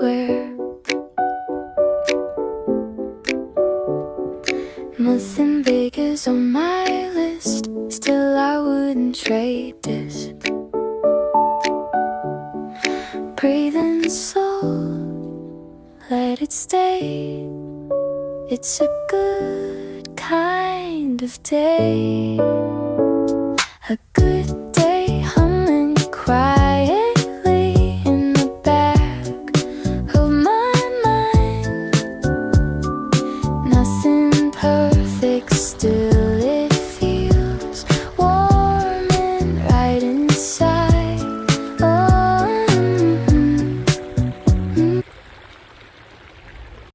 where nothing big is on my list. Still I wouldn't trade this. Breathing soul, let it stay. It's a good kind of day, a good